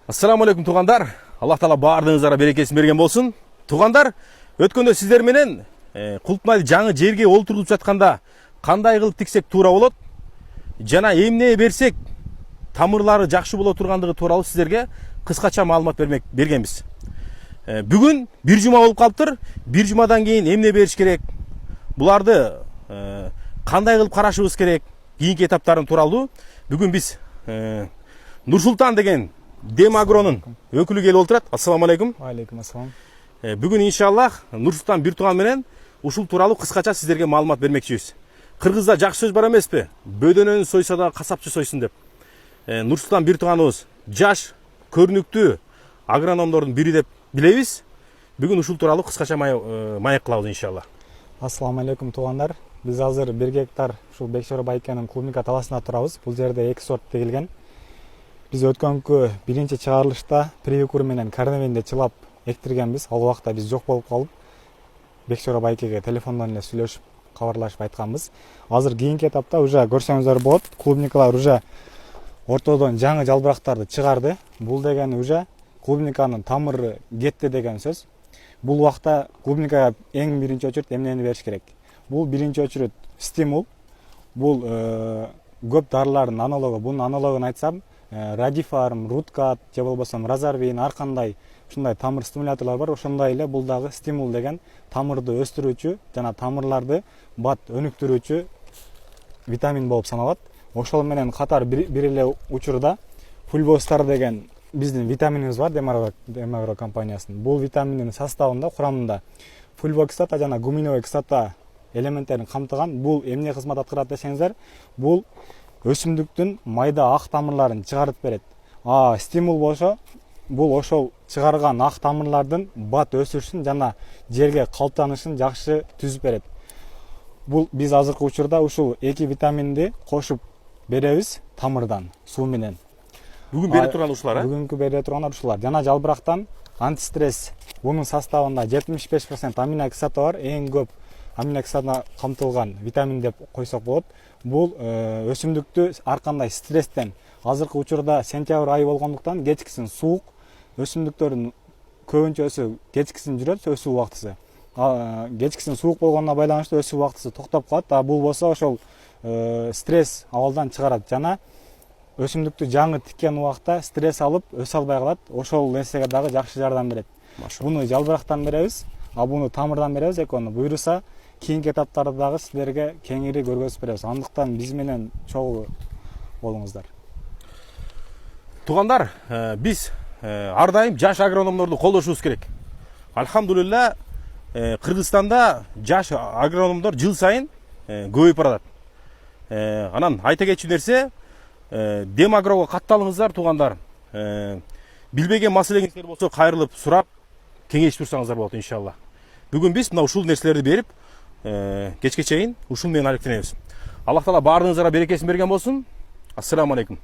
Assalamu alaikum туғандар. Аллах Таала бардығыңызға берекесін берген болсын. Туғандар, өткөндө сиздер менен Култмайды жаңы жерге олтурулуп жатканда кандай кылып тиксек туура болот жана эмне берсек тамырлары жакшы боло тургандыгы тууралуу сиздерге кыскача маалымат бергенбиз. Бүгүн бир жума болуп калыптыр. Бир жумадан кийин эмне бериш керек? Буларды кандай кылып карашыбыз керек? Кийинки этаптарын тууралуу бүгүн биз Нурсултан деген Демагронун өкүлү келип отурат. Ассаламу алейкум. Алейкум ассалам. Бүгүн иншаллах Нурсултан бир тууган менен ушул тууралуу кыскача сиздерге маалымат бермекчибиз. Кыргызда жакшы сөз бар эмеспи? Бөдөнөнү сойсо да касапчы сойсун деп. Нурсултан бир тууганыбыз жаш, көрүнүктүү агрономдордун бири деп билебиз. Бүгүн ушул тууралуу кыскача маек кылабыз иншаллах. Ассаламу алейкум туугандар. Биз азыр 1 гектар ушул Бекшора Байкенин клубника таласында турабыз. Бул жерде 2 сорт тегилген. Биз өткөнкү биринчи чыгарылышта привикур менен карневенде чылап эктиргенбиз. Ал убакта биз жок болуп калып, Бекшора Байкеге телефондон эле сүйлөшүп, кабарлашып айтканбыз. Азыр кийинки этапта уже көрсөңүздөр болот. Клубникалар уже ортодон жаңы жалбырактарды чыгарды. Бул деген уже клубниканын тамыры кетти деген сөз. Бул убакта клубникага эң биринчи очередь эмнени бериш керек? Бул биринчи очередь стимул. Бул көп дарылардын аналогу. Бунун аналогун айтсам, Радифарм, Руткат, же болбосо Разарвин, ар кандай ушундай тамыр стимуляторлор бар. Ошондой эле бул дагы стимул деген тамырды өстүрүүчү жана тамырларды бат өнүктүрүүчү витамин болуп саналат. Ошол менен катар бир эле учурда Фульвостар деген биздин витаминибиз бар Демагро компаниясынын. Бул витаминдин составында, курамында фульвокислота жана гуминовый кислота элементтерин камтыган. Бул эмне кызмат аткарат десеңиздер, бул өсүмдүктүн майда ак тамырларын чыгарып берет. Стимул болсо, бул ошол чыгарган ак тамырлардын бат өсүшүн жана жерге калыптанышын жакшы түзүп берет. Бул биз азыркы учурда ушул эки витаминди кошуп беребиз тамырдан, суу менен. Бүгүн бере турган ушулар, Бүгүнкү бере тургандар ушулар. Жана жалбырактан антистресс. Бунун составында 75% аминокислота бар. Эң көп аминокислота камтылган витамин деп койсок болот. Бул өсүмдүктү ар кандай стресстен, азыркы учурда сентябрь айы болгондуктан кечкисин суук, өсүмдүктөрдүн көбүнчөсү кечкисин жүрөт өсүү убактысы. Кечкисин суук болгонуна байланыштуу өсүү убактысы токтоп калат. Бул болсо ошол стресс абалдан чыгарат жана өсүмдүктү жаңы тиккен убакта стресс алып өсө албай калат. Ошол нерсеге дагы жакшы жардам берет. Буну жалбырактан беребиз, буну тамырдан беребиз. Экөөнү буйруса кийинки этаптарды дагы силерге кеңири көргөзүп беребиз. Андыктан биз менен чогуу болуңуздар. Тугандар, биз ар дайым жаш агрономдорду колдошубуз керек. Алхамдулилла, Кыргызстанда жаш агрономдор жыл сайын көбөйүп барат. Анан айта кетчү нерсе, Демагрого катталыңыздар тугандар. Билбеген маселеңиздер болсо кайрылып сурап, кеңеш турсаңыздар болот иншалла. Бүгүн биз мына ушул нерселерди берип, кечке чейин ушул менен алектенебиз. Аллах Таала баарыңызга берекесин берген болсун. Ассаламу алейкум.